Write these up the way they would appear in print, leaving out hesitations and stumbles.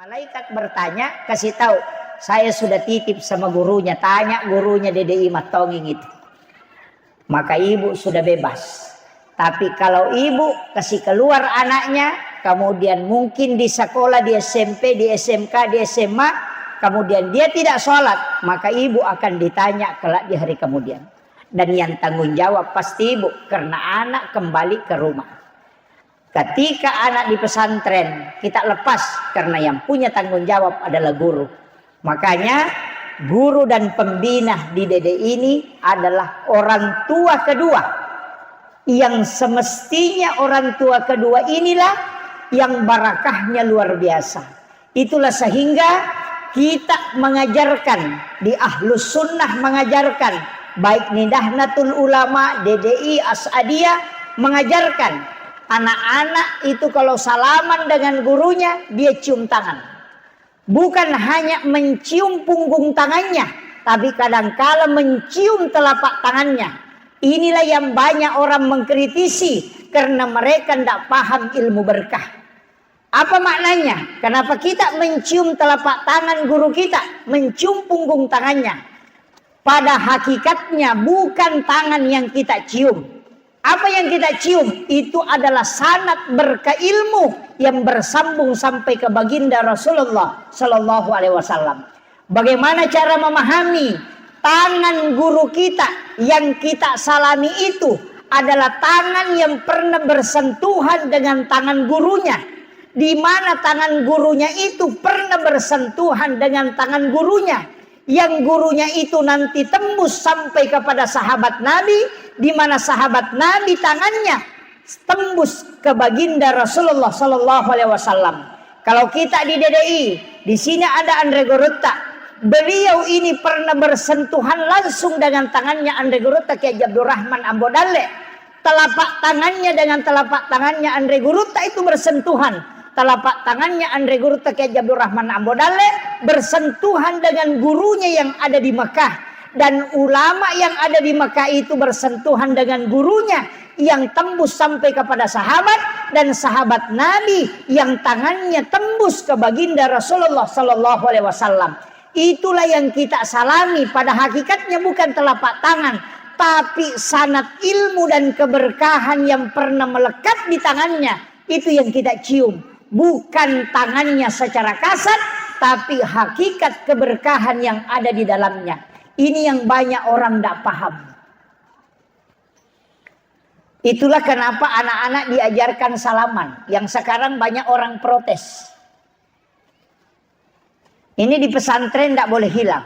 Malaikat bertanya, kasih tahu, saya sudah titip sama gurunya. Tanya gurunya DDI Matonging itu. Maka ibu sudah bebas. Tapi kalau ibu kasih keluar anaknya, kemudian mungkin di sekolah, di SMP, di SMK, di SMA, kemudian dia tidak sholat, maka ibu akan ditanya kelak di hari kemudian. Dan yang tanggung jawab pasti ibu, karena anak kembali ke rumah. Ketika anak di pesantren, kita lepas karena yang punya tanggung jawab adalah guru. Makanya guru dan pembina di DD ini adalah orang tua kedua. Yang semestinya orang tua kedua inilah yang barakahnya luar biasa. Itulah sehingga kita mengajarkan, di Ahlus Sunnah mengajarkan, baik Nahdlatul Ulama, DDI, Asadiyah mengajarkan anak-anak itu kalau salaman dengan gurunya, dia cium tangan. Bukan hanya mencium punggung tangannya, tapi kadangkala mencium telapak tangannya. Inilah yang banyak orang mengkritisi karena mereka tidak paham ilmu berkah. Apa maknanya? Kenapa kita mencium telapak tangan guru kita, mencium punggung tangannya? Pada hakikatnya bukan tangan yang kita cium. Apa yang kita cium itu adalah sanad berkah ilmu yang bersambung sampai ke baginda Rasulullah Sallallahu Alaihi Wasallam. Bagaimana cara memahami tangan guru kita yang kita salami itu adalah tangan yang pernah bersentuhan dengan tangan gurunya. Di mana tangan gurunya itu pernah bersentuhan dengan tangan gurunya. Yang gurunya itu nanti tembus sampai kepada sahabat Nabi, di mana sahabat Nabi tangannya tembus ke baginda Rasulullah Sallallahu Alaihi Wasallam. Kalau kita di DDI, di sini ada Andre Gurutta. Beliau ini pernah bersentuhan langsung dengan tangannya Andre Gurutta Kiai Abdurrahman Ambodalle. Telapak tangannya dengan telapak tangannya Andre Gurutta itu bersentuhan. Telapak tangannya Andre Gurutta Kiai Abdurrahman Ambodalle bersentuhan dengan gurunya yang ada di Mekah. Dan ulama yang ada di Mekah itu bersentuhan dengan gurunya yang tembus sampai kepada sahabat. Dan sahabat Nabi yang tangannya tembus ke baginda Rasulullah Sallallahu Alaihi Wasallam. Itulah yang kita salami. Pada hakikatnya bukan telapak tangan, tapi sanad ilmu dan keberkahan yang pernah melekat di tangannya. Itu yang kita cium. Bukan tangannya secara kasat, tapi hakikat keberkahan yang ada di dalamnya. Ini yang banyak orang tidak paham. Itulah kenapa anak-anak diajarkan salaman. Yang sekarang banyak orang protes. Ini di pesantren tidak boleh hilang.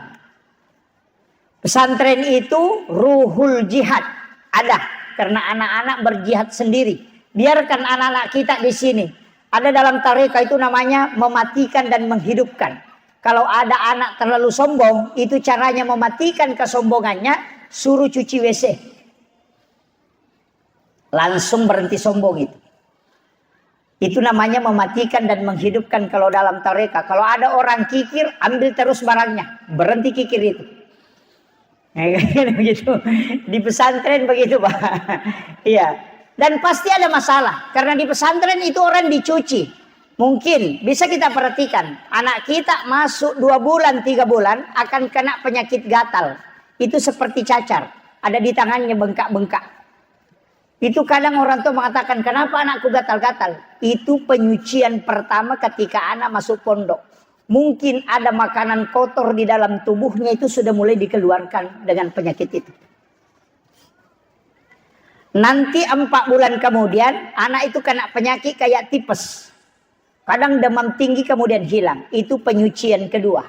Pesantren itu ruhul jihad. Ada. Karena anak-anak berjihad sendiri. Biarkan anak-anak kita di sini. Ada dalam tarekat itu namanya mematikan dan menghidupkan. Kalau ada anak terlalu sombong, itu caranya mematikan kesombongannya, suruh cuci WC. Langsung berhenti sombong itu. Itu namanya mematikan dan menghidupkan kalau dalam tarekat. Kalau ada orang kikir, ambil terus barangnya. Berhenti kikir itu. Begitu. Di pesantren begitu, Pak. Iya. Dan pasti ada masalah. Karena di pesantren itu orang dicuci. Mungkin bisa kita perhatikan. Anak kita masuk 2 bulan, 3 bulan akan kena penyakit gatal. Itu seperti cacar. Ada di tangannya bengkak-bengkak. Itu kadang orang tua mengatakan, kenapa anakku gatal-gatal? Itu penyucian pertama ketika anak masuk pondok. Mungkin ada makanan kotor di dalam tubuhnya itu sudah mulai dikeluarkan dengan penyakit itu. Nanti 4 bulan kemudian anak itu kena penyakit kayak tipes. Kadang demam tinggi kemudian hilang. Itu penyucian kedua.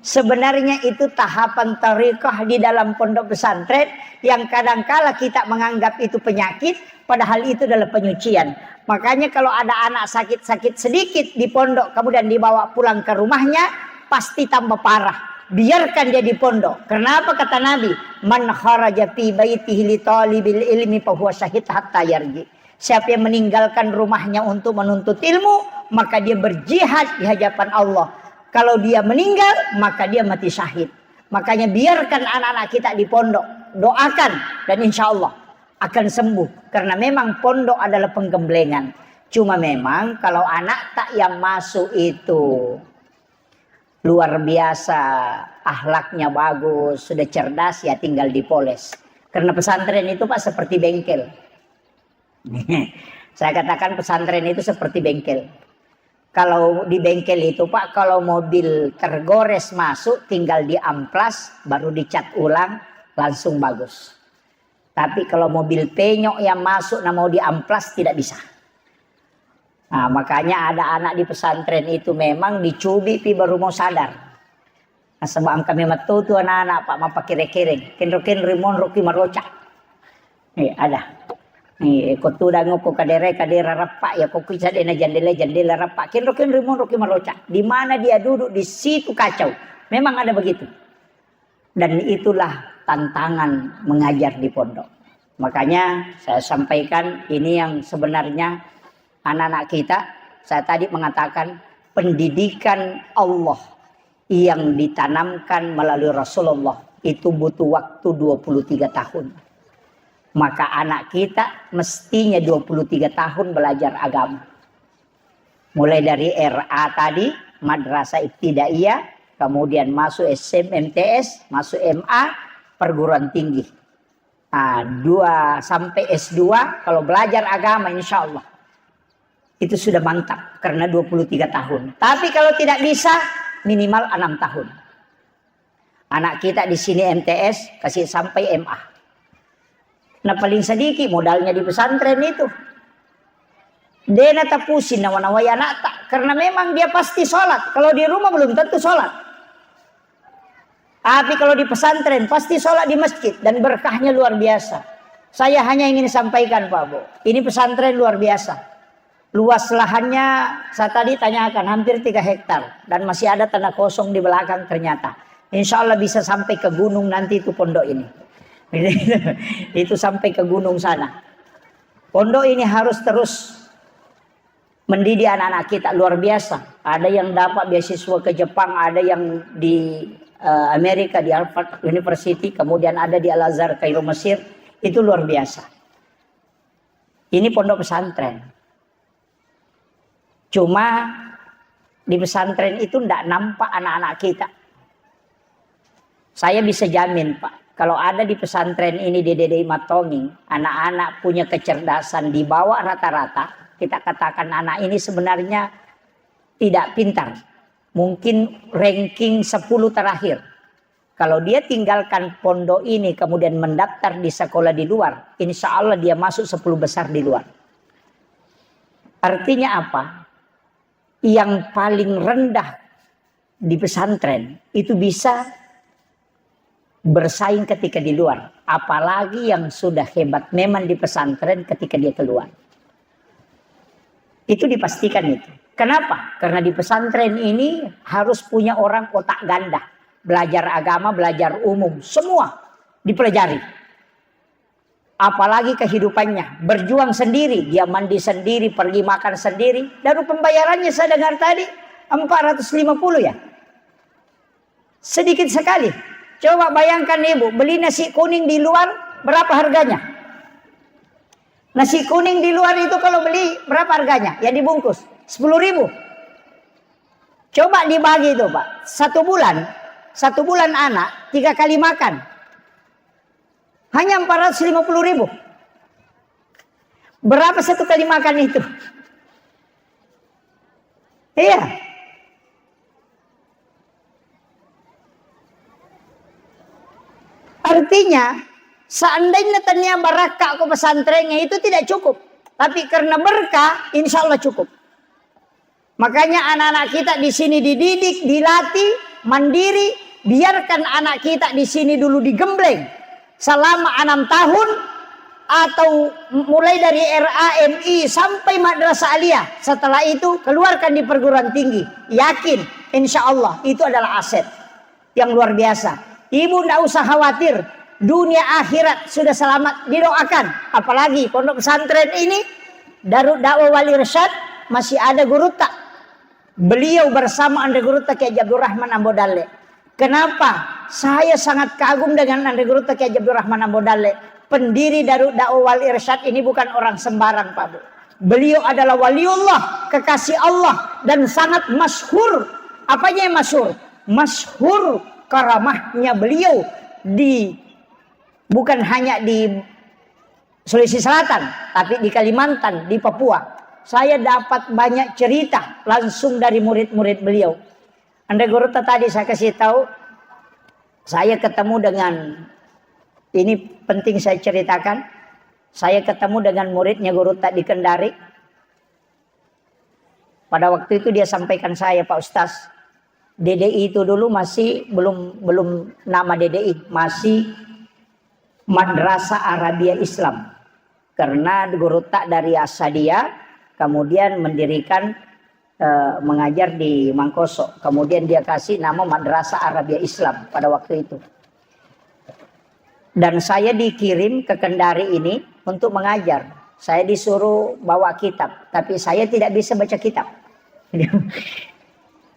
Sebenarnya itu tahapan tariqah di dalam pondok pesantren yang kadangkala kita menganggap itu penyakit, padahal itu adalah penyucian. Makanya kalau ada anak sakit-sakit sedikit di pondok kemudian dibawa pulang ke rumahnya, pasti tambah parah. Biarkan dia di pondok. Kenapa kata Nabi? Man kharaja fi baitihi li talibil ilmi fa huwa syahid hatta yarji. Siapa yang meninggalkan rumahnya untuk menuntut ilmu, maka dia berjihad di hadapan Allah. Kalau dia meninggal, maka dia mati syahid. Makanya biarkan anak-anak kita di pondok. Doakan dan insya Allah akan sembuh. Karena memang pondok adalah penggemblengan. Cuma memang kalau anak tak yang masuk itu luar biasa, akhlaknya bagus, sudah cerdas, ya tinggal dipoles. Karena pesantren itu Pak seperti bengkel. Saya katakan pesantren itu seperti bengkel. Kalau di bengkel itu Pak, kalau mobil tergores masuk tinggal diamplas, baru dicat ulang, langsung bagus. Tapi kalau mobil penyok yang masuk nah mau diamplas tidak bisa. Nah, makanya ada anak di pesantren itu memang dicubi pi baru mau sadar. Nah, sebab kami metu tu anak-anak Pak mau pakai kere-kere, ken rimon roki maroca. Nih ada. Nih kotu dango ko kadere rapak ya kok bisa dena jandela rapak. Ken rimon roki maroca. Di mana dia duduk di situ kacau. Memang ada begitu. Dan itulah tantangan mengajar di pondok. Makanya saya sampaikan ini yang sebenarnya anak-anak kita, saya tadi mengatakan pendidikan Allah yang ditanamkan melalui Rasulullah itu butuh waktu 23 tahun. Maka anak kita mestinya 23 tahun belajar agama. Mulai dari RA tadi, Madrasah Ibtidaiyah, kemudian masuk SMMTS, masuk MA, perguruan tinggi. Nah, 2 sampai S2 kalau belajar agama insya Allah. Itu sudah mantap karena 23 tahun. Tapi kalau tidak bisa minimal 6 tahun. Anak kita di sini MTS kasih sampai MA. Nah paling sedikit modalnya di pesantren itu. Dena tapusin nawa-nawaya anak tak. Karena memang dia pasti sholat. Kalau di rumah belum tentu sholat. Tapi kalau di pesantren pasti sholat di masjid. Dan berkahnya luar biasa. Saya hanya ingin sampaikan Pak Bu. Ini pesantren luar biasa. Luas lahannya saya tadi tanyakan hampir 3 hektar. Dan masih ada tanah kosong di belakang ternyata. Insya Allah bisa sampai ke gunung nanti itu pondok ini. Itu sampai ke gunung sana. Pondok ini harus terus mendidik anak-anak kita luar biasa. Ada yang dapat beasiswa ke Jepang. Ada yang di Amerika di Harvard University. Kemudian ada di Al-Azhar Kairo Mesir. Itu luar biasa. Ini pondok pesantren. Cuma di pesantren itu tidak nampak anak-anak kita. Saya bisa jamin Pak, kalau ada di pesantren ini di DDI Matonging, anak-anak punya kecerdasan di bawah rata-rata, kita katakan anak ini sebenarnya tidak pintar. Mungkin ranking 10 terakhir. Kalau dia tinggalkan pondok ini kemudian mendaftar di sekolah di luar, insya Allah dia masuk 10 besar di luar. Artinya apa? Yang paling rendah di pesantren itu bisa bersaing ketika di luar. Apalagi yang sudah hebat memang di pesantren ketika dia keluar. Itu dipastikan itu. Kenapa? Karena di pesantren ini harus punya orang otak ganda. Belajar agama, belajar umum. Semua dipelajari. Apalagi kehidupannya. Berjuang sendiri. Dia mandi sendiri, pergi makan sendiri. Dan pembayarannya saya dengar tadi 450 ya. Sedikit sekali. Coba bayangkan Ibu, beli nasi kuning di luar berapa harganya? Nasi kuning di luar itu kalau beli berapa harganya? Ya dibungkus 10.000. Coba dibagi itu Pak. 1 bulan anak 3 kali makan. Hanya 450.000. Berapa 1 kali makan itu? Iya. Artinya, seandainya tanya barakah ke pesantrennya itu tidak cukup. Tapi karena berkah, insya Allah cukup. Makanya anak-anak kita di sini dididik, dilatih, mandiri. Biarkan anak kita di sini dulu digembleng. Selama 6 tahun atau mulai dari RAMI sampai Madrasah Aliyah. Setelah itu keluarkan di perguruan tinggi. Yakin insya Allah itu adalah aset yang luar biasa. Ibu tidak usah khawatir. Dunia akhirat sudah selamat. Didoakan. Apalagi pondok pesantren ini Darul Dakwah Wali Irsyad masih ada Gurutta. Beliau bersama Anda Gurutta Kiai Abdurrahman Ambodalle. Kenapa? Saya sangat kagum dengan Anda Gurutta Kiai Abdurrahman Ambodalle. Pendiri Darul Dakwah Wal Irsyad ini bukan orang sembarang Pak Bu. Beliau adalah waliullah, kekasih Allah, dan sangat masyhur. Apanya yang masyhur? Masyhur karamahnya beliau bukan hanya di Sulawesi Selatan, tapi di Kalimantan, di Papua. Saya dapat banyak cerita langsung dari murid-murid beliau. Andai Gurutta tadi saya kasih tahu, saya ketemu dengan, ini penting saya ceritakan, saya ketemu dengan muridnya Gurutta di Kendari. Pada waktu itu dia sampaikan saya, Pak Ustadz, DDI itu dulu masih belum nama DDI, masih Madrasah Arabia Islam. Karena Gurutta dari Asadia, kemudian mendirikan mengajar di Mangkoso. Kemudian dia kasih nama Madrasah Arabia Islam pada waktu itu. Dan saya dikirim ke Kendari ini untuk mengajar. Saya disuruh bawa kitab, tapi saya tidak bisa baca kitab.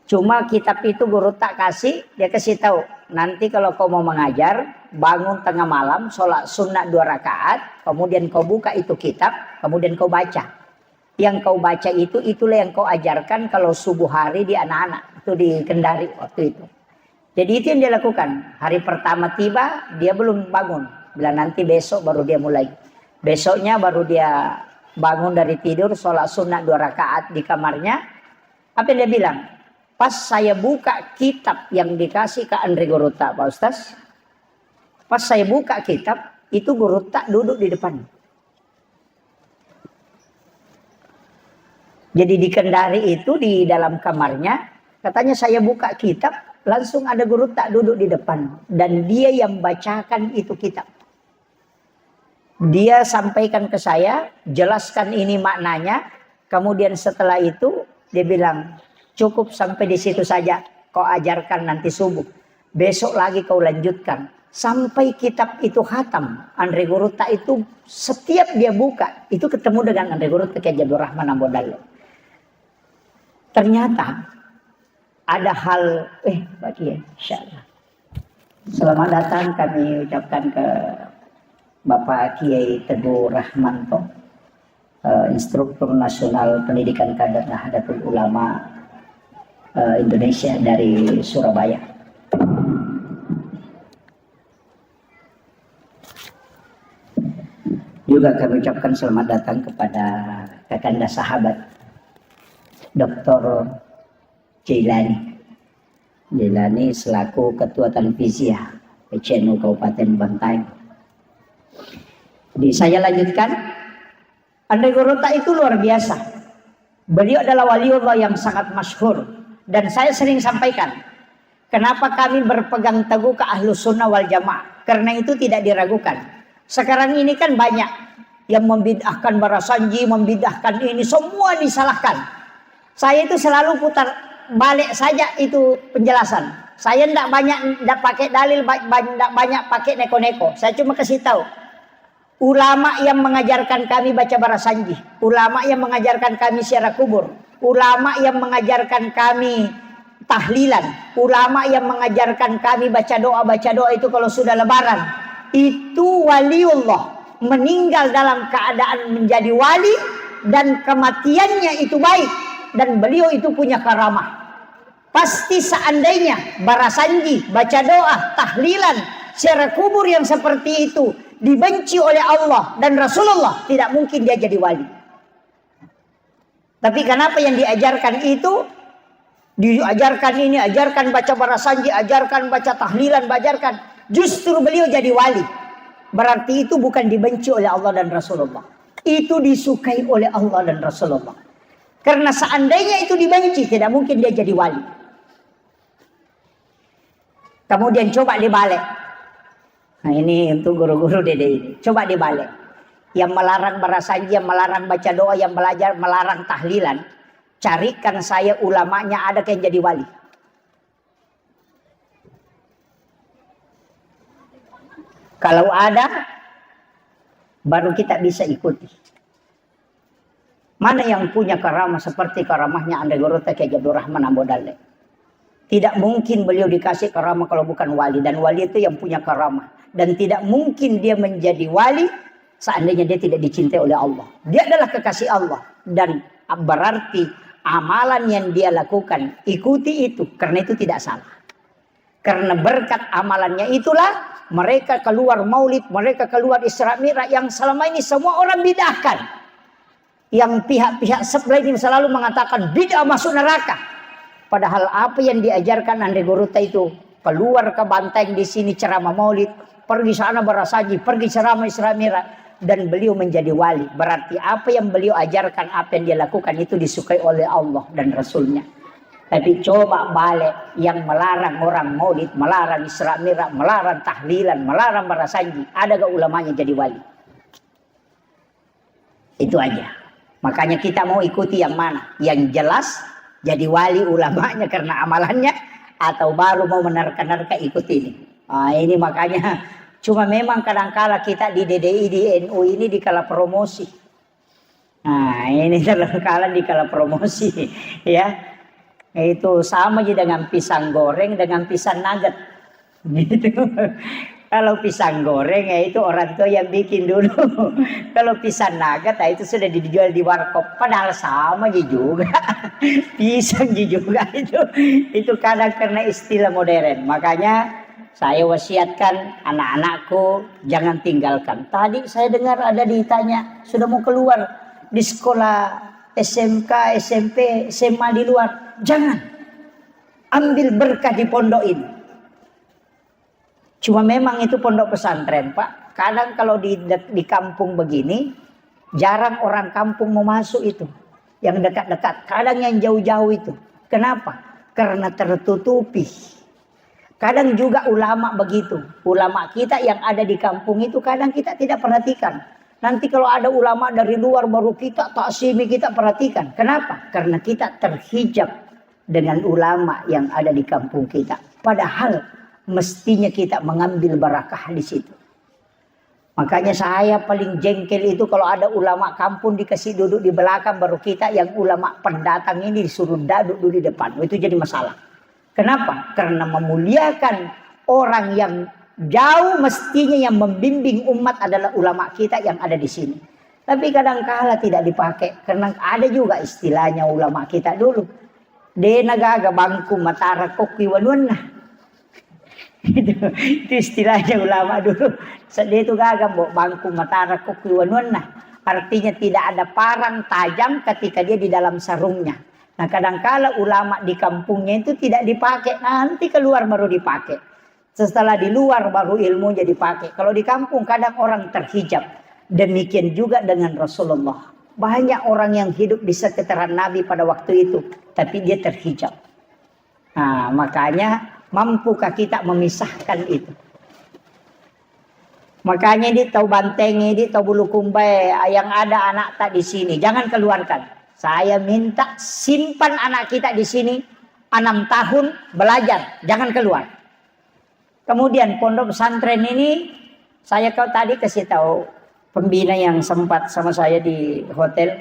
Cuma kitab itu Gurutta kasih, dia kasih tahu, nanti kalau kau mau mengajar, bangun tengah malam, sholat sunnah 2 rakaat, kemudian kau buka itu kitab, kemudian kau baca. Yang kau baca itu, itulah yang kau ajarkan kalau subuh hari di anak-anak. Itu di Kendari waktu itu. Jadi itu yang dia lakukan. Hari pertama tiba, dia belum bangun. Bila nanti besok baru dia mulai. Besoknya baru dia bangun dari tidur, sholat sunnah 2 rakaat di kamarnya. Apa yang dia bilang? Pas saya buka kitab yang dikasih ke Andre Gurutta, Pak Ustaz. Pas saya buka kitab, itu Gurutta duduk di depan. Jadi di Kendari itu di dalam kamarnya, katanya saya buka kitab, langsung ada Gurutta duduk di depan. Dan dia yang bacakan itu kitab. Dia sampaikan ke saya, jelaskan ini maknanya. Kemudian setelah itu, dia bilang, cukup sampai di situ saja. Kau ajarkan nanti subuh. Besok lagi kau lanjutkan. Sampai kitab itu khatam. Andre Gurutta itu setiap dia buka, itu ketemu dengan Andre Gurutta Kiai Abdul Rahman Ambodale. Ternyata ada hal, Pak Kiai, insyaallah. Selamat datang kami ucapkan ke Bapak Kiai Teguh Rahmanto, Instruktur Nasional Pendidikan Kader Nahdlatul Ulama Indonesia dari Surabaya. Juga kami ucapkan selamat datang kepada kakanda sahabat Dr. Jailani selaku Ketua Televisiah PCNU Kabupaten Bantaeng. Jadi saya lanjutkan. Andre Gurutta itu luar biasa. Beliau adalah waliullah yang sangat masyhur. Dan saya sering sampaikan, kenapa kami berpegang teguh ke Ahlus Sunnah wal Jamaah. Karena itu tidak diragukan. Sekarang ini kan banyak yang membid'ahkan Barasanji, membid'ahkan ini, semua disalahkan. Saya itu selalu putar balik saja itu penjelasan. Saya tidak pakai dalil, tidak banyak pakai neko-neko. Saya cuma kasih tahu. Ulama yang mengajarkan kami baca Barasanji, ulama yang mengajarkan kami ziarah kubur, ulama yang mengajarkan kami tahlilan, ulama yang mengajarkan kami baca doa itu kalau sudah lebaran. Itu waliullah, meninggal dalam keadaan menjadi wali dan kematiannya itu baik. Dan beliau itu punya karamah. Pasti seandainya Barasanji, baca doa, tahlilan, ziarah kubur yang seperti itu dibenci oleh Allah dan Rasulullah, tidak mungkin dia jadi wali. Tapi kenapa yang diajarkan itu, diajarkan ini, ajarkan baca Barasanji, ajarkan baca tahlilan, ajarkan, justru beliau jadi wali. Berarti itu bukan dibenci oleh Allah dan Rasulullah. Itu disukai oleh Allah dan Rasulullah. Karena seandainya itu dibenci, tidak mungkin dia jadi wali. Kemudian coba dibalik. Nah ini untuk guru-guru dede ini. Coba dibalik. Yang melarang Barasanji, yang melarang baca doa, yang belajar melarang tahlilan. Carikan saya ulamanya ada yang jadi wali. Kalau ada, baru kita bisa ikuti. Mana yang punya karamah seperti karamahnya Andre Gurutta Kiai Abdul Rahman Ambodale. Tidak mungkin beliau dikasih karamah kalau bukan wali. Dan wali itu yang punya karamah. Dan tidak mungkin dia menjadi wali seandainya dia tidak dicintai oleh Allah. Dia adalah kekasih Allah. dan berarti amalan yang dia lakukan ikuti itu, karena itu tidak salah. Karena berkat amalannya itulah mereka keluar maulid, mereka keluar Isra Mi'raj yang selama ini semua orang bid'ahkan. Yang pihak-pihak sebelah ini selalu mengatakan bid'ah masuk neraka. Padahal apa yang diajarkan Andre Gurutta itu, keluar ke Banteng di sini ceramah maulid, pergi sana berasaji, pergi ceramah Isra Mi'raj, dan beliau menjadi wali. Berarti apa yang beliau ajarkan, apa yang dia lakukan itu disukai oleh Allah dan Rasulnya. Tapi coba balik yang melarang orang maulid, melarang Isra Mi'raj, melarang tahlilan, melarang berasaji, ada gak ulamanya jadi wali? Itu aja. Makanya kita mau ikuti yang mana? Yang jelas jadi wali ulamanya karena amalannya, atau baru mau menerka-nerka ikut ini. Nah, ini makanya cuma memang kadang-kala kita di DDI, di NU ini dikala promosi. Nah, ini kadang-kala dikala promosi ya. Itu sama aja dengan pisang goreng dengan pisang nugget. Gitu. Kalau pisang goreng ya itu orang tua yang bikin dulu. Kalau pisang nugget ya itu sudah dijual di warkop. Padahal sama aja juga. Pisang juga itu. Itu kadang karena istilah modern. Makanya saya wasiatkan anak-anakku jangan tinggalkan. Tadi saya dengar ada ditanya sudah mau keluar di sekolah SMK, SMP, SMA di luar. Jangan. Ambil berkah di pondok ini. Cuma memang itu pondok pesantren, Pak. Kadang kalau di kampung begini, jarang orang kampung mau masuk itu. Yang dekat-dekat. Kadang yang jauh-jauh itu. Kenapa? Karena tertutupi. Kadang juga ulama begitu. Ulama kita yang ada di kampung itu kadang kita tidak perhatikan. Nanti kalau ada ulama dari luar baru kita taksimi, kita perhatikan. Kenapa? Karena kita terhijab dengan ulama yang ada di kampung kita. Padahal mestinya kita mengambil barakah di situ. Makanya saya paling jengkel itu kalau ada ulama kampung dikasih duduk di belakang, baru kita yang ulama pendatang ini disuruh duduk di depan. Itu jadi masalah. Kenapa? Karena memuliakan orang yang jauh, mestinya yang membimbing umat adalah ulama kita yang ada di sini. Tapi kadang-kala tidak dipakai. Karena ada juga istilahnya ulama kita dulu. De nagaga bangku matara koki wanuna. Itu istilahnya ulama dulu. Dia itu gagam bangku matara koki wanuna. Artinya tidak ada parang tajam ketika dia di dalam sarungnya. Nah kadang-kala ulama di kampungnya itu tidak dipakai. Nanti keluar baru dipakai. Setelah di luar baru ilmunya dipakai. Kalau di kampung kadang orang terhijab. Demikian juga dengan Rasulullah. Banyak orang yang hidup di sekitaran Nabi pada waktu itu. Tapi dia terhijab. Nah, makanya mampukah kita memisahkan itu? Makanya di tahu Bantengi, di tahu Bulukumbai, yang ada anak tak di sini. Jangan keluarkan. Saya minta simpan anak kita di sini. 6 tahun belajar. Jangan keluar. Kemudian pondok pesantren ini. Saya tadi kasih tahu. Pembina yang sempat sama saya di hotel,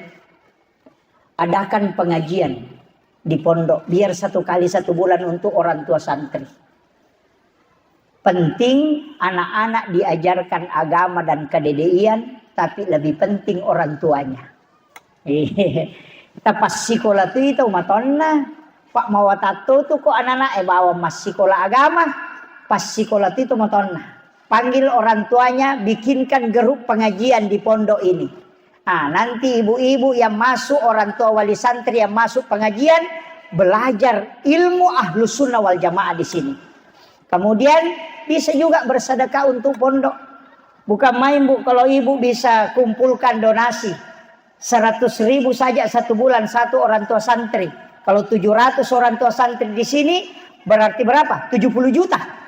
adakan pengajian di pondok biar 1 kali 1 bulan untuk orang tua santri. Penting anak-anak diajarkan agama dan kededian, tapi lebih penting orang tuanya. Kita pas sekolah itu matonna, Pak mawatato tuh kok anak-anak bawa mas sekolah agama, pas sekolah itu matonna. Panggil orang tuanya, bikinkan grup pengajian di pondok ini. Nah, nanti ibu-ibu yang masuk, orang tua wali santri yang masuk pengajian, belajar ilmu ahlus sunnah wal jamaah di sini. Kemudian bisa juga bersedekah untuk pondok. Bukan main Bu, kalau ibu bisa kumpulkan donasi 100.000 saja 1 bulan 1 orang tua santri. Kalau 700 orang tua santri di sini berarti berapa? 70 juta.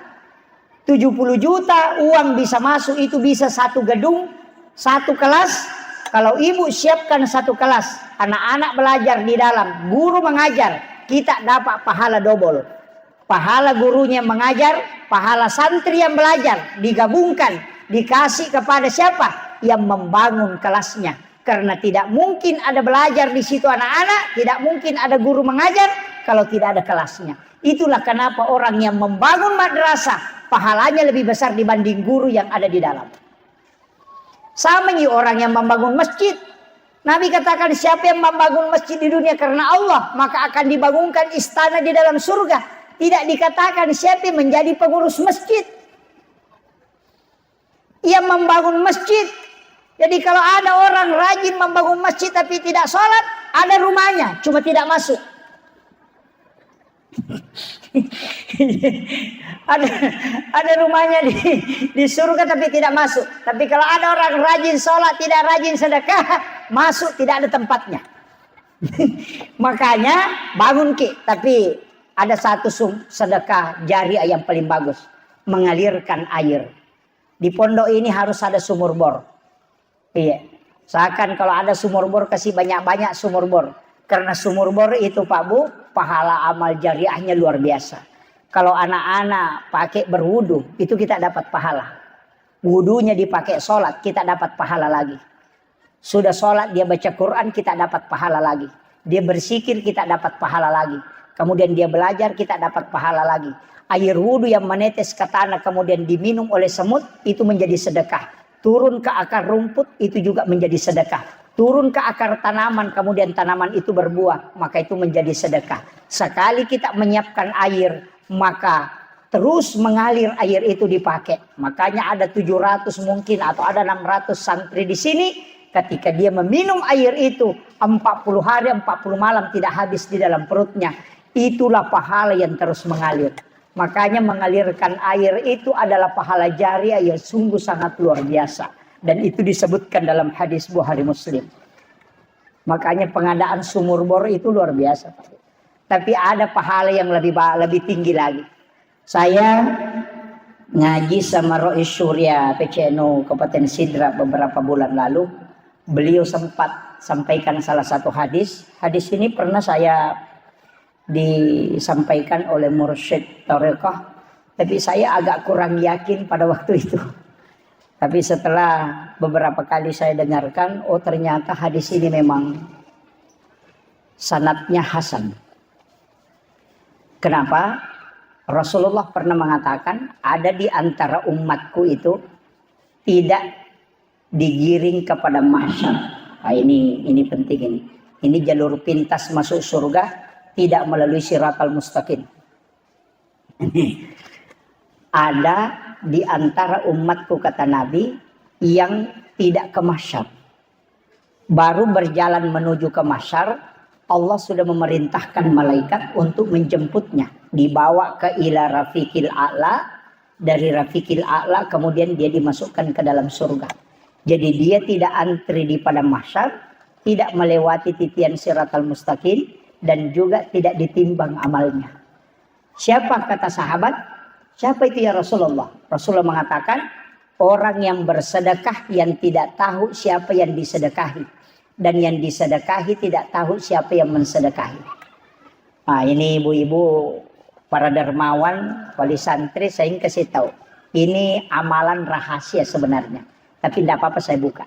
70 juta uang bisa masuk, itu bisa 1 gedung, 1 kelas. Kalau ibu siapkan 1 kelas, anak-anak belajar di dalam, guru mengajar, kita dapat pahala double. Pahala gurunya mengajar, pahala santri yang belajar, digabungkan, dikasih kepada siapa? Yang membangun kelasnya. Karena tidak mungkin ada belajar di situ anak-anak, tidak mungkin ada guru mengajar kalau tidak ada kelasnya. Itulah kenapa orang yang membangun madrasah pahalanya lebih besar dibanding guru yang ada di dalam. Sama nih orang yang membangun masjid. Nabi katakan siapa yang membangun masjid di dunia karena Allah, maka akan dibangunkan istana di dalam surga. Tidak dikatakan siapa yang menjadi pengurus masjid. Ia membangun masjid. Jadi kalau ada orang rajin membangun masjid tapi tidak sholat, ada rumahnya, cuma tidak masuk. ada rumahnya di surga tapi tidak masuk. Tapi kalau ada orang rajin sholat, tidak rajin sedekah, masuk, tidak ada tempatnya. Makanya bangun ki. Tapi ada satu sedekah jariah yang paling bagus, mengalirkan air. Di pondok ini harus ada sumur bor. Iya. Seakan kalau ada sumur bor, kasih banyak-banyak sumur bor. Karena sumur bor itu Pak Bu, pahala amal jariahnya luar biasa. Kalau anak-anak pakai berwudu, itu kita dapat pahala. Wudunya dipakai sholat, kita dapat pahala lagi. Sudah sholat dia baca Quran, kita dapat pahala lagi. Dia berzikir, kita dapat pahala lagi. Kemudian dia belajar, kita dapat pahala lagi. Air wudu yang menetes ke tanah kemudian diminum oleh semut, itu menjadi sedekah. Turun ke akar rumput, itu juga menjadi sedekah. Turun ke akar tanaman, kemudian tanaman itu berbuah, maka itu menjadi sedekah. Sekali kita menyiapkan air, maka terus mengalir air itu dipakai. Makanya ada 700 mungkin atau ada 600 santri di sini. Ketika dia meminum air itu 40 hari 40 malam tidak habis di dalam perutnya. Itulah pahala yang terus mengalir. Makanya mengalirkan air itu adalah pahala jariah yang sungguh sangat luar biasa. Dan itu disebutkan dalam hadis Bukhari Muslim. Makanya pengadaan sumur bor itu luar biasa. Tapi ada pahala yang lebih tinggi lagi. Saya ngaji sama Rois Surya PCNO Kabupaten Sidra beberapa bulan lalu. Beliau sempat sampaikan salah satu hadis. Hadis ini pernah saya disampaikan oleh mursyid Tarekah. Tapi saya agak kurang yakin pada waktu itu. Tapi setelah beberapa kali saya dengarkan, oh ternyata hadis ini memang sanadnya hasan. Kenapa? Rasulullah pernah mengatakan ada di antara umatku itu tidak digiring kepada mahsyar. Nah, ini penting ini. Ini jalur pintas masuk surga tidak melalui siratal mustaqim. Ada di antara umatku kata Nabi yang tidak ke mahsyar. Baru berjalan menuju ke mahsyar, Allah sudah memerintahkan malaikat untuk menjemputnya, dibawa ke ila rafiqil a'la, dari rafiqil a'la kemudian dia dimasukkan ke dalam surga. Jadi dia tidak antri di padang mahsyar, tidak melewati titian siratal mustaqim dan juga tidak ditimbang amalnya. Siapa kata sahabat? Siapa itu ya Rasulullah? Rasulullah mengatakan orang yang bersedekah yang tidak tahu siapa yang disedekahi. Dan yang disedekahi tidak tahu siapa yang mensedekahi. Nah ini ibu-ibu para dermawan, wali santri saya ingin kasih tahu. Ini amalan rahasia sebenarnya. Tapi tidak apa-apa saya buka.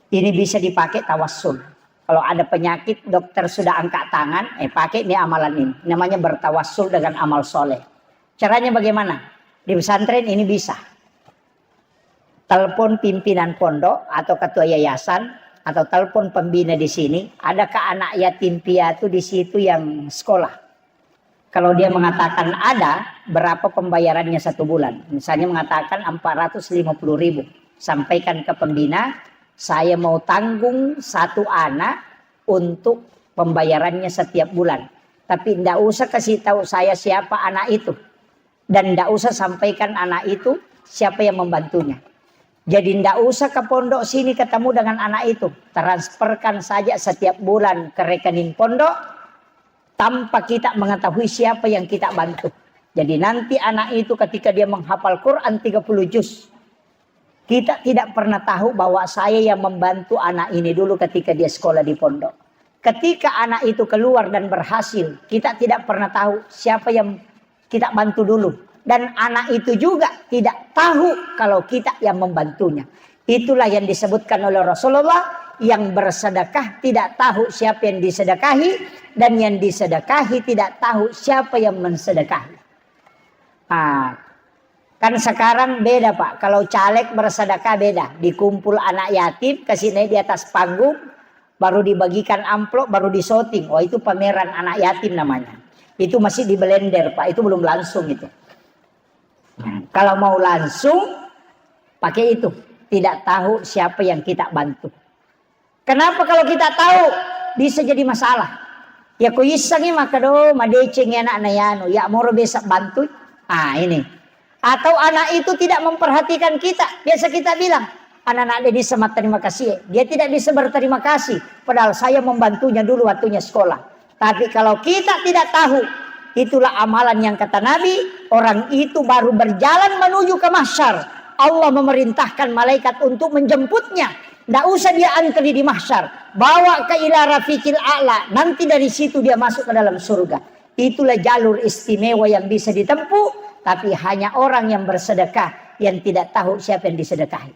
Ini bisa dipakai tawassul. Kalau ada penyakit dokter sudah angkat tangan, pakai ini amalan ini. Namanya bertawassul dengan amal soleh. Caranya bagaimana? Di pesantren ini bisa. Telepon pimpinan pondok atau ketua yayasan atau telepon pembina di sini. Adakah anak yatim piatu di situ yang sekolah? Kalau dia mengatakan ada, berapa pembayarannya 1 bulan? Misalnya mengatakan 450.000. Sampaikan ke pembina, saya mau tanggung 1 anak untuk pembayarannya setiap bulan. Tapi tidak usah kasih tahu saya siapa anak itu. Dan tidak usah sampaikan anak itu siapa yang membantunya. Jadi tidak usah ke pondok sini ketemu dengan anak itu. Transferkan saja setiap bulan ke rekening pondok. Tanpa kita mengetahui siapa yang kita bantu. Jadi nanti anak itu ketika dia menghafal Quran 30 juz. Kita tidak pernah tahu bahwa saya yang membantu anak ini dulu ketika dia sekolah di pondok. Ketika anak itu keluar dan berhasil. Kita tidak pernah tahu siapa yang kita bantu dulu. Dan anak itu juga tidak tahu kalau kita yang membantunya. Itulah yang disebutkan oleh Rasulullah. Yang bersedekah tidak tahu siapa yang disedekahi. Dan yang disedekahi tidak tahu siapa yang mensedekahi. Nah, Kan sekarang beda Pak, kalau caleg bersedekah beda. Dikumpul anak yatim, kasih naik di atas panggung, baru dibagikan amplop, baru disorting. Oh itu pameran anak yatim namanya. Itu masih di blender Pak, itu belum langsung itu. Kalau mau langsung, pakai itu. Tidak tahu siapa yang kita bantu. Kenapa kalau kita tahu, bisa jadi masalah. Ya ko isangi maka do, madeceng anak nayano, ya moro besak bantu. Ini. Atau anak itu tidak memperhatikan kita. Biasa kita bilang, anak-anak dia sama terima kasih. Dia tidak bisa berterima kasih. Padahal saya membantunya dulu waktunya sekolah. Tapi kalau kita tidak tahu, itulah amalan yang kata Nabi. Orang itu baru berjalan menuju ke mahsyar. Allah memerintahkan malaikat untuk menjemputnya. Tidak usah dia antri di mahsyar. Bawa ke ila rafiqil a'la. Nanti dari situ dia masuk ke dalam surga. Itulah jalur istimewa yang bisa ditempuh. Tapi hanya orang yang bersedekah yang tidak tahu siapa yang disedekahi.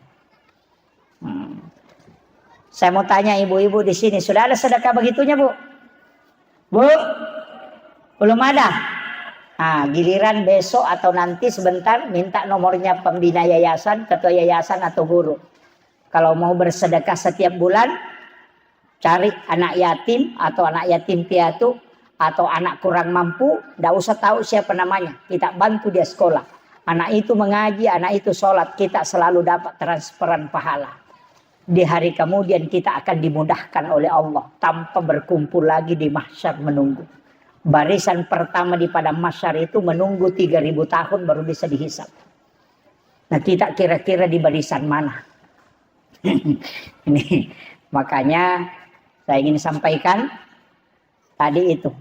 Saya mau tanya ibu-ibu di sini, sudah ada sedekah begitunya Bu? Bu? Belum ada? Giliran besok atau nanti sebentar minta nomornya pembina yayasan, ketua yayasan atau guru. Kalau mau bersedekah setiap bulan, cari anak yatim atau anak yatim piatu. Atau anak kurang mampu, tidak usah tahu siapa namanya. Kita bantu dia sekolah. Anak itu mengaji, anak itu sholat. Kita selalu dapat transferan pahala. Di hari kemudian kita akan dimudahkan oleh Allah. Tanpa berkumpul lagi di mahsyar menunggu. Barisan pertama di padang mahsyar itu menunggu 3000 tahun baru bisa dihisap. Nah kita kira-kira di barisan mana? Ini makanya saya ingin sampaikan tadi itu.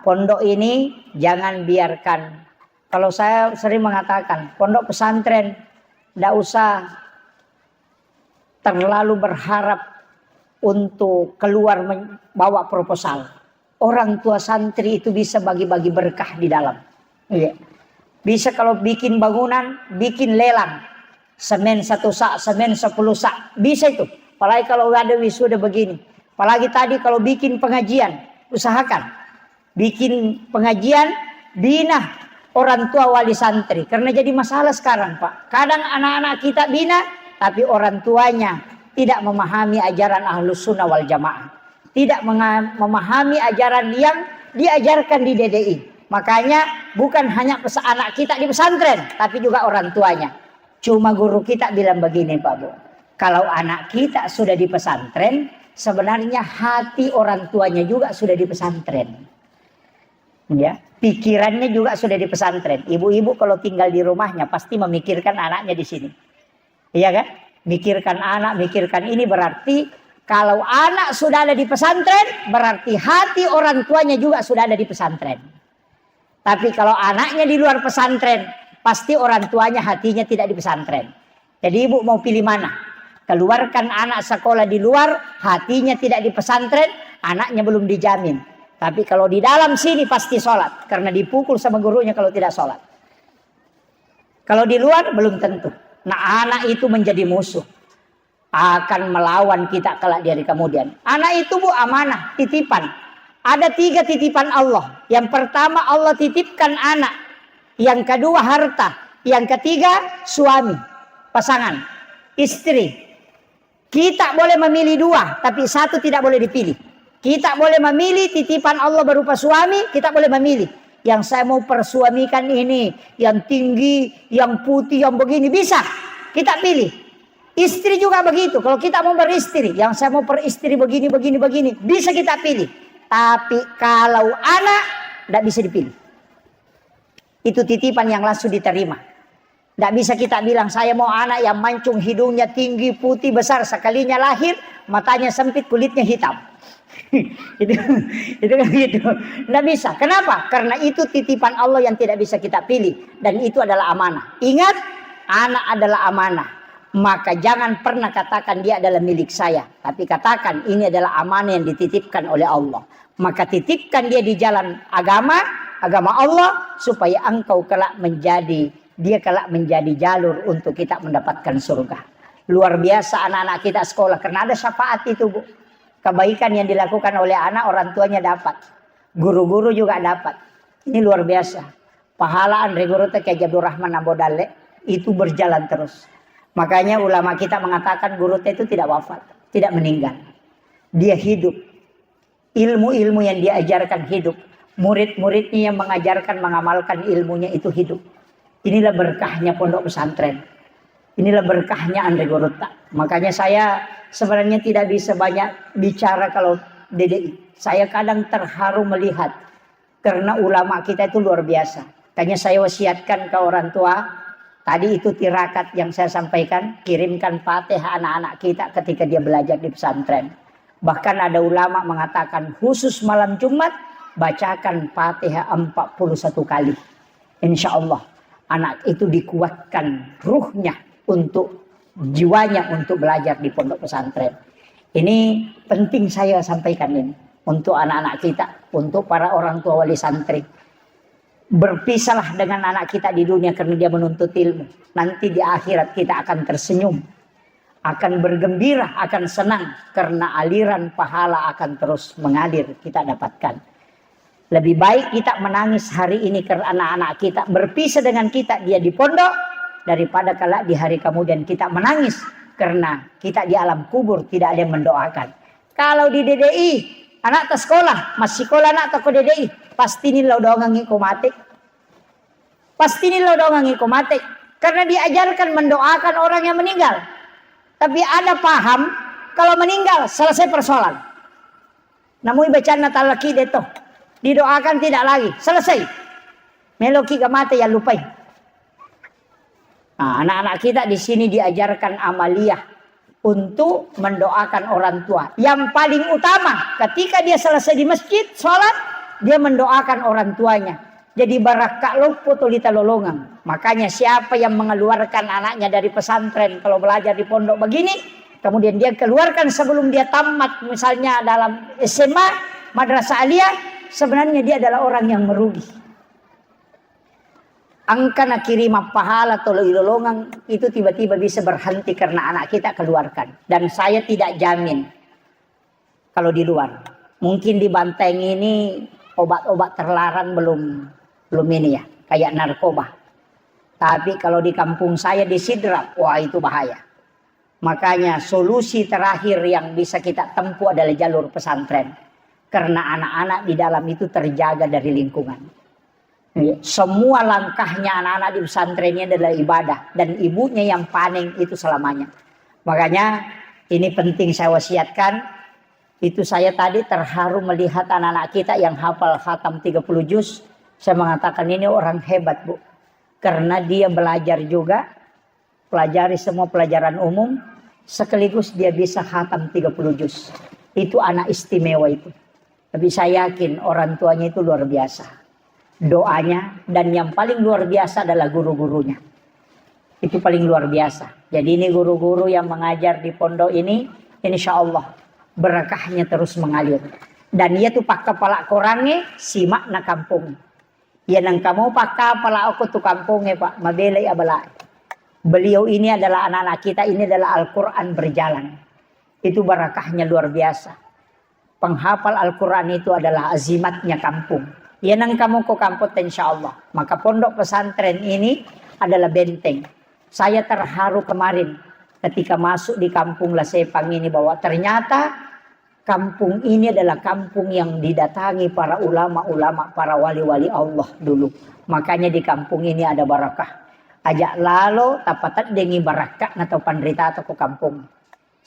Pondok ini jangan biarkan. Kalau saya sering mengatakan pondok pesantren tidak usah terlalu berharap untuk keluar membawa proposal. Orang tua santri itu bisa bagi-bagi berkah di dalam. Iya. Bisa kalau bikin bangunan, bikin lelang. Semen 1 sak, semen 10 sak. Bisa itu. Apalagi kalau ada wisuda begini. Apalagi tadi kalau bikin pengajian, usahakan. Bikin pengajian, bina orang tua wali santri. Karena jadi masalah sekarang Pak. Kadang anak-anak kita bina, tapi orang tuanya tidak memahami ajaran Ahlus Sunnah wal Jamaah. Tidak memahami ajaran yang diajarkan di DDI. Makanya bukan hanya anak kita di pesantren, tapi juga orang tuanya. Cuma guru kita bilang begini Pak Bu. Kalau anak kita sudah di pesantren, sebenarnya hati orang tuanya juga sudah di pesantren. Ya, pikirannya juga sudah di pesantren. Ibu-ibu kalau tinggal di rumahnya pasti memikirkan anaknya di sini. Iya kan? Mikirkan anak, mikirkan ini berarti kalau anak sudah ada di pesantren, berarti hati orang tuanya juga sudah ada di pesantren. Tapi kalau anaknya di luar pesantren, pasti orang tuanya hatinya tidak di pesantren. Jadi ibu mau pilih mana? Keluarkan anak sekolah di luar, hatinya tidak di pesantren, anaknya belum dijamin. Tapi kalau di dalam sini pasti sholat. Karena dipukul sama gurunya kalau tidak sholat. Kalau di luar belum tentu. Nah anak itu menjadi musuh. Akan melawan kita kelak di hari kemudian. Anak itu Bu amanah, titipan. Ada 3 titipan Allah. Yang pertama Allah titipkan anak. Yang kedua harta. Yang ketiga suami. Pasangan. Istri. Kita boleh memilih 2. Tapi 1 tidak boleh dipilih. Kita boleh memilih titipan Allah berupa suami, kita boleh memilih. Yang saya mau persuamikan ini, yang tinggi, yang putih, yang begini, bisa. Kita pilih. Istri juga begitu. Kalau kita mau beristri, yang saya mau peristri begini, begini, begini, bisa kita pilih. Tapi kalau anak, tidak bisa dipilih. Itu titipan yang langsung diterima. Tidak bisa kita bilang, saya mau anak yang mancung, hidungnya tinggi, putih, besar. Sekalinya lahir, matanya sempit, kulitnya hitam. itu kan gitu. Nggak bisa. Kenapa? Karena itu titipan Allah yang tidak bisa kita pilih. Dan itu adalah amanah. Ingat, anak adalah amanah. Maka jangan pernah katakan dia adalah milik saya. Tapi katakan ini adalah amanah yang dititipkan oleh Allah. Maka titipkan dia di jalan agama Allah. Supaya engkau kelak menjadi jalur untuk kita mendapatkan surga. Luar biasa anak-anak kita sekolah. Karena ada syafaat itu Bu. Kebaikan yang dilakukan oleh anak, orang tuanya dapat. Guru-guru juga dapat. Ini luar biasa. pahala Andre Gurutta Kiai Abdul Rahman Ambodale itu berjalan terus. Makanya ulama kita mengatakan Gurutta itu tidak wafat, tidak meninggal. Dia hidup. Ilmu-ilmu yang dia ajarkan hidup. Murid-muridnya yang mengajarkan, mengamalkan ilmunya itu hidup. Inilah berkahnya pondok pesantren. Inilah berkahnya Andre Gurutta. Makanya saya sebenarnya tidak bisa banyak bicara kalau DDI. Saya kadang terharu melihat karena ulama kita itu luar biasa. Makanya saya wasiatkan ke orang tua, tadi itu tirakat yang saya sampaikan, kirimkan Fatihah anak-anak kita ketika dia belajar di pesantren. Bahkan ada ulama mengatakan khusus malam Jumat bacakan Fatihah 41 kali. Insya Allah anak itu dikuatkan ruhnya untuk jiwanya untuk belajar di pondok pesantren. Ini penting saya sampaikan ini. Untuk anak-anak kita, untuk para orang tua wali santri. Berpisahlah dengan anak kita di dunia karena dia menuntut ilmu. Nanti di akhirat kita akan tersenyum, akan bergembira, akan senang karena aliran pahala akan terus mengalir kita dapatkan. Lebih baik kita menangis hari ini karena anak-anak kita berpisah dengan kita, dia di pondok, daripada kala di hari kemudian kita menangis karena kita di alam kubur tidak ada yang mendoakan. Kalau di DDI anak tak sekolah, masih sekolah anak tak ke DDI, pasti ini lo doang ngiko mati. Pasti ini lo doang ngiko mati. Karena diajarkan mendoakan orang yang meninggal. Tapi ada paham, kalau meninggal selesai persoalan. Namun bacaan natalaki deto, didoakan tidak lagi, selesai. Meloki gamate yang lupai. Nah, anak-anak kita di sini diajarkan amaliyah untuk mendoakan orang tua. Yang paling utama ketika dia selesai di masjid sholat, dia mendoakan orang tuanya. Jadi barakka lupu tulita lolongan. Makanya siapa yang mengeluarkan anaknya dari pesantren kalau belajar di pondok begini, kemudian dia keluarkan sebelum dia tamat misalnya dalam SMA, madrasah aliyah, sebenarnya dia adalah orang yang merugi. Angka nak kirimah pahala tolo ilolongan itu tiba-tiba bisa berhenti karena anak kita keluarkan. Dan saya tidak jamin kalau di luar. Mungkin di Banteng ini obat-obat terlarang belum ini ya, kayak narkoba. Tapi kalau di kampung saya di Sidrap, wah itu bahaya. Makanya solusi terakhir yang bisa kita tempuh adalah jalur pesantren. Karena anak-anak di dalam itu terjaga dari lingkungan. Semua langkahnya anak-anak di pesantrennya adalah ibadah. Dan ibunya yang panen itu selamanya. Makanya ini penting saya wasiatkan. Itu saya tadi terharu melihat anak-anak kita yang hafal khatam 30 juz. Saya mengatakan ini orang hebat bu. Karena dia belajar juga. Pelajari semua pelajaran umum. Sekaligus dia bisa khatam 30 juz. Itu anak istimewa itu. Tapi saya yakin orang tuanya itu luar biasa. Doanya dan yang paling luar biasa adalah guru-gurunya. Itu paling luar biasa. Jadi ini guru-guru yang mengajar di pondok ini, insya Allah berkahnya terus mengalir. Dan ia tuh pakkafala Qur'an nge simak na kampung. Ya nang kamu pakkafala aku tuh kampungnya pak, mabelai abalai. Beliau ini adalah anak-anak kita, ini adalah Al-Quran berjalan. Itu barakahnya luar biasa. Penghafal Al-Quran itu adalah azimatnya kampung. Ya nang kamu ke KAMPOTTA insya Allah. Maka pondok pesantren ini adalah benteng. Saya terharu kemarin ketika masuk di kampung Lasepang ini bahwa ternyata kampung ini adalah kampung yang didatangi para ulama-ulama, para wali-wali Allah dulu. Makanya di kampung ini ada barakah. Ajak lalo tapatat dengi barakah atau pandrita atau ke kampung.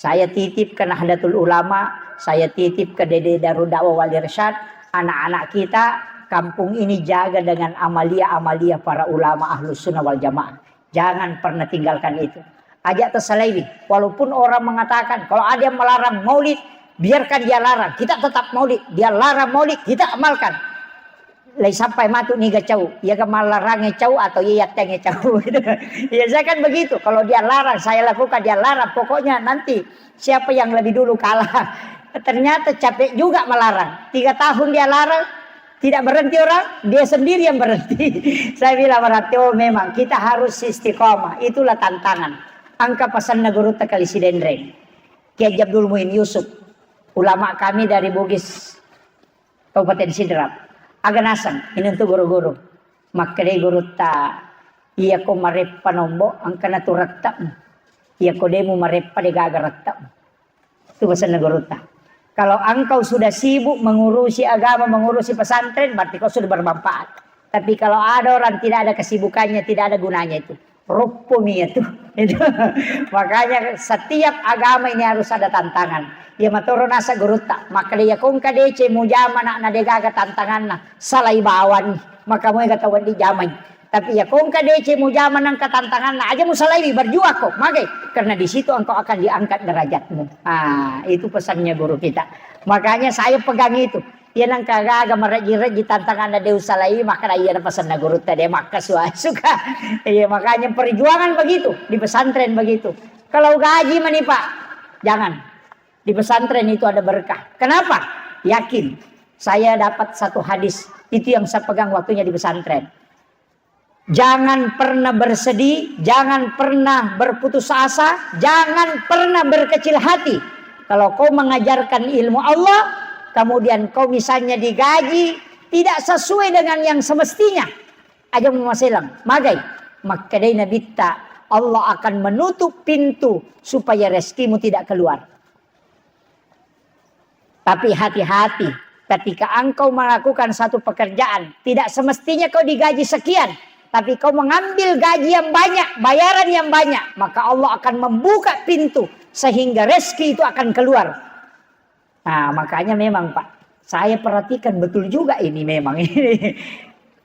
Saya titip ke Nahdlatul Ulama, saya titip ke Dede Darul Dakwah Wali Irsyad, anak-anak kita. Kampung ini jaga dengan amalia-amalia para ulama ahlus sunnah wal jamaah. Jangan pernah tinggalkan itu. Ajak terselewi. Walaupun orang mengatakan kalau ada yang melarang maulid, biarkan dia larang. Kita tetap maulid. Dia larang maulid, kita amalkan. Lai sampai matu nih gacau. Ya kemalarangnya cau atau iya tengnya cau. Ya saya kan begitu. Kalau dia larang, saya lakukan. Dia larang. Pokoknya nanti siapa yang lebih dulu kalah. Ternyata capek juga melarang. 3 tahun dia larang. Tidak berhenti orang, dia sendiri yang berhenti. Saya bilang berarti oh memang kita harus istiqomah. Itulah tantangan. Angka pesan Gurutta kali sidendreng. Kiai Abdul Muh.Yusuf, ulama kami dari Bugis Kabupaten Sidrap. Aganasan, ini untuk guru-guru. Makre Gurutta, iya ko mareppa nombo, angkana turatta. Iya ko demu mareppa de gagaratta. Itu pesan Gurutta. Kalau engkau sudah sibuk mengurusi agama, mengurusi pesantren, berarti kau sudah bermanfaat. Tapi kalau ada orang tidak ada kesibukannya, tidak ada gunanya itu. Rupumi itu. Makanya setiap agama ini harus ada tantangan. Ya matoro nasa Gurutta. Maka dia kong kadece mujama na nadegaga tantangan na salay bawan. Maka mo katawan di jamay. Tapi ya kong kadece mujama ng katantangan na aja mo salay berjuang kok. Magay. Karena di situ engkau akan diangkat derajatmu. Itu pesannya guru kita. Makanya saya pegang itu. Yan ang kagaga maraji-raji tantangan na dew salay, maka iyan ang pesan na Gurutta de maka suka. Makanya perjuangan begitu, di pesantren begitu. Kalau gaji manipa, jangan. Di pesantren itu ada berkah. Kenapa? Yakin. Saya dapat satu hadis, itu yang saya pegang waktunya di pesantren. Jangan pernah bersedih, jangan pernah berputus asa, jangan pernah berkecil hati. Kalau kau mengajarkan ilmu Allah, kemudian kau misalnya digaji tidak sesuai dengan yang semestinya, aja memaselang, magai, maka dina bitta Allah akan menutup pintu supaya rezekimu tidak keluar. Tapi hati-hati ketika engkau melakukan satu pekerjaan, tidak semestinya kau digaji sekian, tapi kau mengambil gaji yang banyak, bayaran yang banyak, maka Allah akan membuka pintu sehingga rezeki itu akan keluar. Nah, makanya memang Pak, saya perhatikan betul juga ini memang.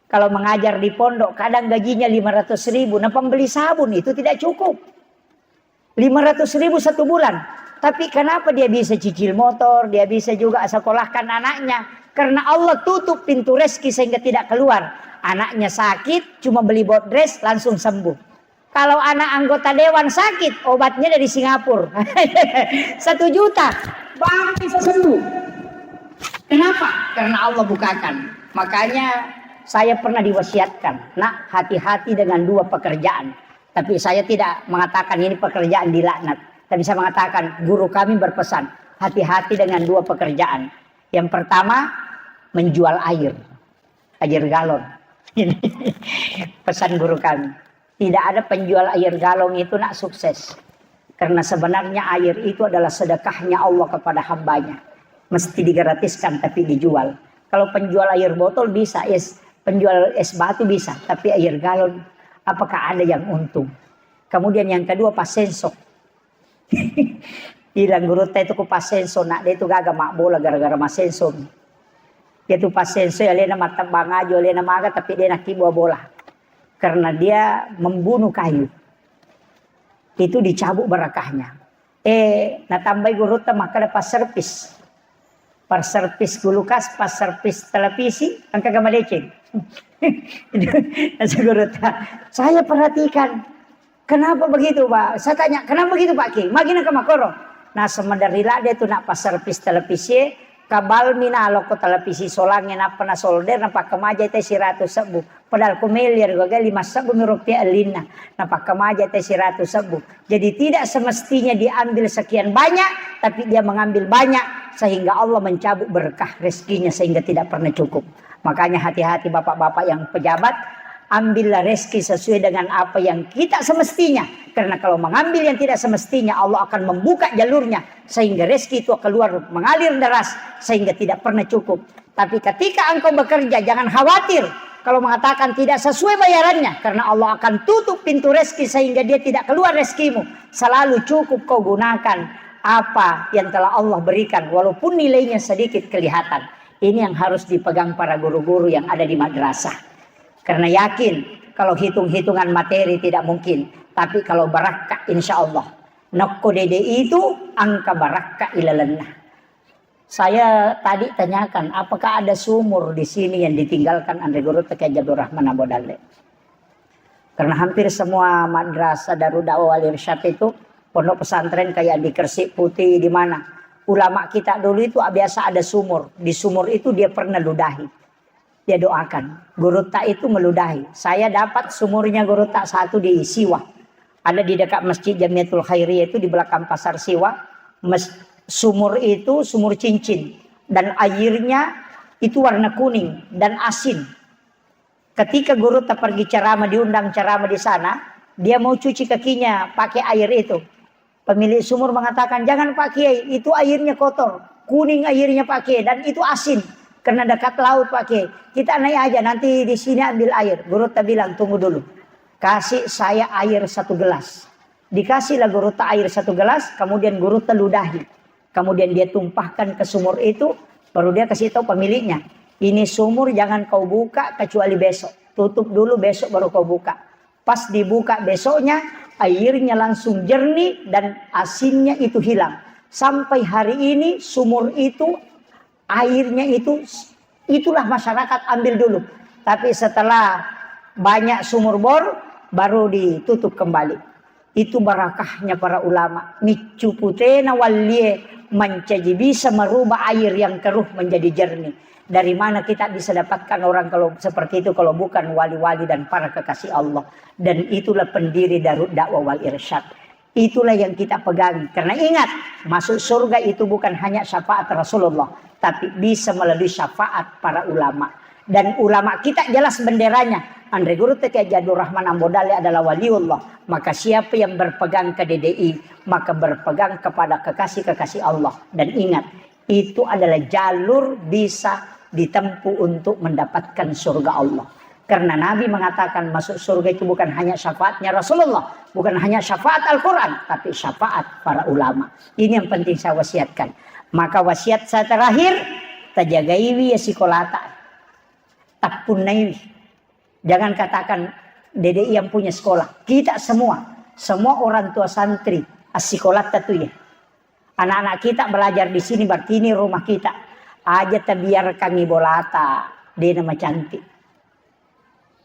Kalau mengajar di pondok, kadang gajinya 500.000. Nah, pembeli sabun itu tidak cukup. 500.000 satu bulan. Tapi kenapa dia bisa cicil motor, dia bisa juga sekolahkan anaknya? Karena Allah tutup pintu rezeki sehingga tidak keluar. Anaknya sakit, cuma beli bodres, langsung sembuh. Kalau anak anggota dewan sakit, obatnya dari Singapura. 1 juta. Bang bisa sembuh. Kenapa? Karena Allah bukakan. Makanya saya pernah diwasiatkan, nak, hati-hati dengan 2 pekerjaan. Tapi saya tidak mengatakan ini pekerjaan dilaknat. Tapi saya mengatakan guru kami berpesan, hati-hati dengan 2 pekerjaan. Yang pertama, menjual air galon. Ini pesan guru kami. Tidak ada penjual air galon itu nak sukses. Karena sebenarnya air itu adalah sedekahnya Allah kepada hambanya. Mesti digratiskan tapi dijual. Kalau penjual air botol bisa, penjual es batu bisa. Tapi air galon, apakah ada yang untung? Kemudian yang kedua pasenso. Bilang Gurutta itu ku pasenso, nak dia itu gagal mak bola gara-gara masenso. Dia itu pasenso, ya lena matambang aja, lena maga tapi dia nak kibawa bola. Karena dia membunuh kayu. Itu dicabut barakahnya. Natambay Gurutta maka ada pas servis gulukas, pas servis televisi, angka gama leceng. Gurutta, saya perhatikan, kenapa begitu Pak? Saya tanya, kenapa begitu Pak Ki? Magina ke makoro. Nah semedarila dia tuh nak pas servis televisi, kabal mina loko televisi solangnya napa na solder napa kemaja teh 100 sebu. Padahal kumilir goga 5 sebu rupiah alina. Napa kemaja teh 100 sebu. Jadi tidak semestinya diambil sekian banyak, tapi dia mengambil banyak sehingga Allah mencabut berkah rezekinya sehingga tidak pernah cukup. Makanya hati-hati bapak-bapak yang pejabat, ambillah rezeki sesuai dengan apa yang kita semestinya. Karena kalau mengambil yang tidak semestinya, Allah akan membuka jalurnya sehingga rezeki itu keluar mengalir deras sehingga tidak pernah cukup. Tapi ketika engkau bekerja, jangan khawatir kalau mengatakan tidak sesuai bayarannya, karena Allah akan tutup pintu rezeki sehingga dia tidak keluar rezekimu. Selalu cukup kau gunakan apa yang telah Allah berikan walaupun nilainya sedikit kelihatan. Ini yang harus dipegang para guru-guru yang ada di madrasah. Karena yakin kalau hitung-hitungan materi tidak mungkin. Tapi kalau barakah insya Allah. Nokko dede itu angka barakah ilalannah. Saya tadi tanyakan apakah ada sumur di sini yang ditinggalkan Andre Gurutta ke Jabdur Rahman Abodale. Karena hampir semua madrasah Darul Dakwah Wal Irsyad itu pondok pesantren kayak di Kersik Putih di mana. Ulama kita dulu itu biasa ada sumur. Di sumur itu dia pernah ludahi. Dia doakan. Gurutta itu meludahi. Saya dapat sumurnya Gurutta satu di Siwa. Ada di dekat Masjid Jamiatul Khairiyah itu di belakang Pasar Siwa. Sumur itu sumur cincin. Dan airnya itu warna kuning dan asin. Ketika Gurutta pergi ceramah, diundang ceramah di sana, dia mau cuci kakinya pakai air itu. Pemilik sumur mengatakan, jangan Pak Kiai, itu airnya kotor. Kuning airnya Pak Kiai, dan itu asin. Karena dekat laut Pak Kiai. Kita naik aja, nanti di sini ambil air. Gurutta bilang, tunggu dulu. Kasih saya air 1 gelas. Dikasihlah Gurutta air 1 gelas, kemudian Gurutta ludahi. Kemudian dia tumpahkan ke sumur itu, baru dia kasih tahu pemiliknya. Ini sumur jangan kau buka kecuali besok. Tutup dulu, besok baru kau buka. Pas dibuka besoknya, airnya langsung jernih dan asinnya itu hilang. Sampai hari ini sumur itu, airnya itu, itulah masyarakat ambil dulu. Tapi setelah banyak sumur bor, baru ditutup kembali. Itu barakahnya para ulama. Micu putena walie, mencaji bisa merubah air yang keruh menjadi jernih. Dari mana kita bisa dapatkan orang kalau seperti itu kalau bukan wali-wali dan para kekasih Allah. Dan itulah pendiri Darud Dakwah wal Irsyad. Itulah yang kita pegang. Karena ingat, masuk surga itu bukan hanya syafaat Rasulullah, tapi bisa melalui syafaat para ulama. Dan ulama kita jelas benderanya. Andre Gurutta Kiai Jadur Rahman Ambodali adalah waliullah. Maka siapa yang berpegang ke DDI, maka berpegang kepada kekasih-kekasih Allah. Dan ingat, itu adalah jalur bisa ditempuh untuk mendapatkan surga Allah. Karena Nabi mengatakan masuk surga itu bukan hanya syafaatnya Rasulullah, bukan hanya syafaat Al-Quran, tapi syafaat para ulama. Ini yang penting saya wasiatkan. Maka wasiat saya terakhir, tajagaiwi ya sikolata, tapunaiwi. Jangan katakan DDI yang punya sekolah. Kita semua orang tua santri as-sikolata tuh ya. Anak-anak kita belajar di sini, berarti ini rumah kita. Aja biar kami bolata, dia nama cantik.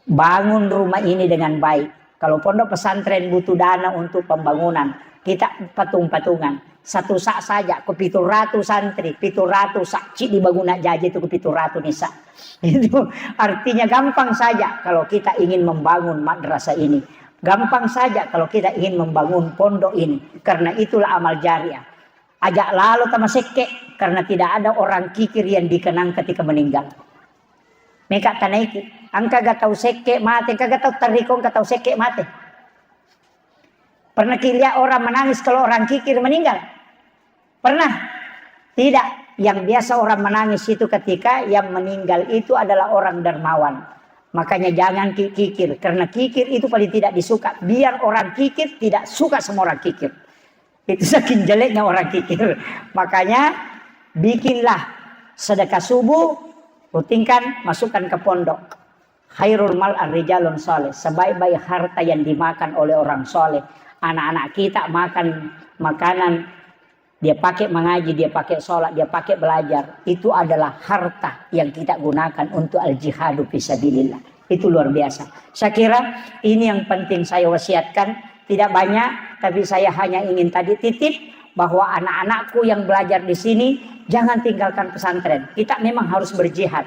Bangun rumah ini dengan baik. Kalau pondok pesantren butuh dana untuk pembangunan, kita patung-patungan. 1 sak saja, ke 700 santri, 700 sak cik dibangun aja itu ke 700 nisa. Itu artinya gampang saja kalau kita ingin membangun madrasah ini. Gampang saja kalau kita ingin membangun pondok ini. Karena itulah amal jariah. Ajak lalu sama seke, karena tidak ada orang kikir yang dikenang ketika meninggal. Mereka tanaiki, angka gak tahu seke mati, angka gak tahu tarikong gak tahu seke mati. Pernah lihat orang menangis kalau orang kikir meninggal? Pernah? Tidak. Yang biasa orang menangis itu ketika yang meninggal itu adalah orang dermawan. Makanya jangan kikir, karena kikir itu paling tidak disuka. Biar orang kikir tidak suka sama orang kikir. Itu saking jeleknya orang kikir. Makanya bikinlah sedekah subuh, rutinkan, masukkan ke pondok. Khairul mal ar-rijalun soleh. Sebaik-baik harta yang dimakan oleh orang soleh. Anak-anak kita makan makanan, dia pakai mengaji, dia pakai sholat, dia pakai belajar. Itu adalah harta yang kita gunakan untuk al-jihadu fisabilillah. Itu luar biasa. Saya kira ini yang penting saya wasiatkan. Tidak banyak, tapi saya hanya ingin tadi titip bahwa anak-anakku yang belajar di sini jangan tinggalkan pesantren. Kita memang harus berjihad,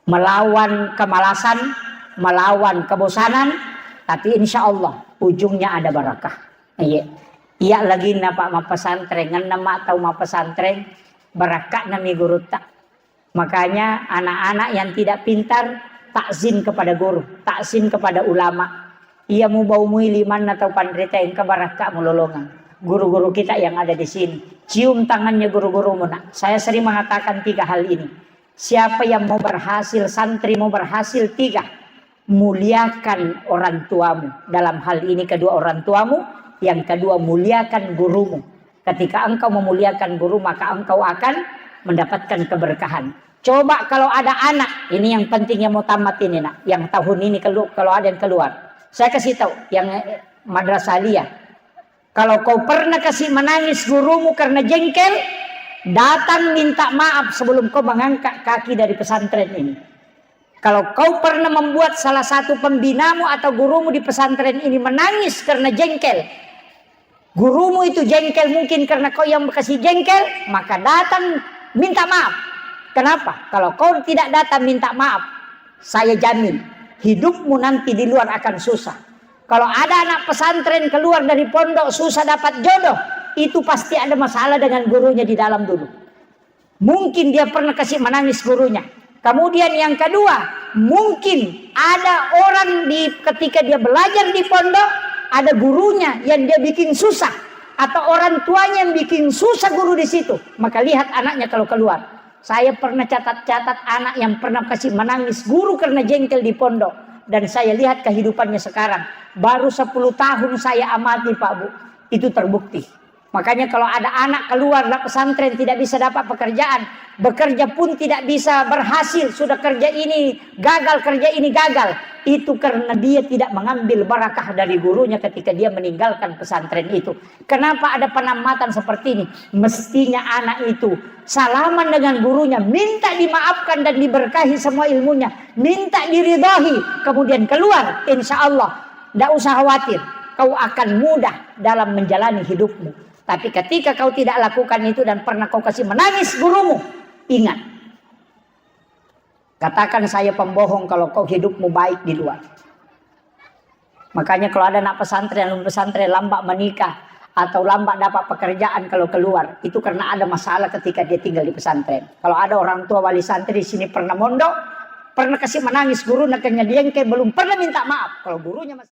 melawan kemalasan, melawan kebosanan, tapi insya Allah ujungnya ada barakah. Iya lagi napa ma pesantren, nama atau ma pesantren BARAKKA'NA Gurutta. Makanya anak-anak yang tidak pintar takzim kepada guru, takzim kepada ulama. Ia mau bau mui liman atau pandrita yang kebarakah melolongan. Guru-guru kita yang ada di sini, cium tangannya guru-guru nak. Saya sering mengatakan 3 hal ini. Siapa yang mau berhasil, santri mau berhasil 3, muliakan orang tuamu. Dalam hal ini kedua orang tuamu, yang kedua muliakan gurumu. Ketika engkau memuliakan guru, maka engkau akan mendapatkan keberkahan. Coba kalau ada anak, ini yang penting yang mau tamat ini nak, yang tahun ini kalau ada yang keluar. Saya kasih tahu yang madrasah aliyah. Kalau kau pernah kasih menangis gurumu karena jengkel, datang minta maaf sebelum kau mengangkat kaki dari pesantren ini. Kalau kau pernah membuat salah satu pembinamu atau gurumu di pesantren ini menangis karena jengkel, gurumu itu jengkel mungkin karena kau yang kasih jengkel, maka datang minta maaf. Kenapa? Kalau kau tidak datang minta maaf, saya jamin hidupmu nanti di luar akan susah. Kalau ada anak pesantren keluar dari pondok susah dapat jodoh, itu pasti ada masalah dengan gurunya di dalam dulu. Mungkin dia pernah kasih menangis gurunya. Kemudian yang kedua, mungkin ada orang ketika dia belajar di pondok, ada gurunya yang dia bikin susah, atau orang tuanya yang bikin susah guru di situ. Maka lihat anaknya kalau keluar. Saya pernah catat-catat anak yang pernah kasih menangis guru karena jengkel di pondok, dan saya lihat kehidupannya sekarang. Baru 10 tahun saya amati Pak Bu, itu terbukti. Makanya kalau ada anak keluar dari pesantren tidak bisa dapat pekerjaan, bekerja pun tidak bisa berhasil, sudah kerja ini gagal, kerja ini gagal, itu karena dia tidak mengambil barakah dari gurunya ketika dia meninggalkan pesantren itu. Kenapa ada penamatan seperti ini? Mestinya anak itu salaman dengan gurunya, minta dimaafkan dan diberkahi semua ilmunya, minta diridhahi, kemudian keluar. Insya Allah, tidak usah khawatir, kau akan mudah dalam menjalani hidupmu. Tapi ketika kau tidak lakukan itu dan pernah kau kasih menangis gurumu, ingat. Katakan saya pembohong kalau kau hidupmu baik di luar. Makanya kalau ada anak pesantren lambat menikah atau lambat dapat pekerjaan kalau keluar, itu karena ada masalah ketika dia tinggal di pesantren. Kalau ada orang tua wali santri di sini pernah mondok, pernah kasih menangis guru, nakanya dia belum pernah minta maaf. Kalau gurunya masih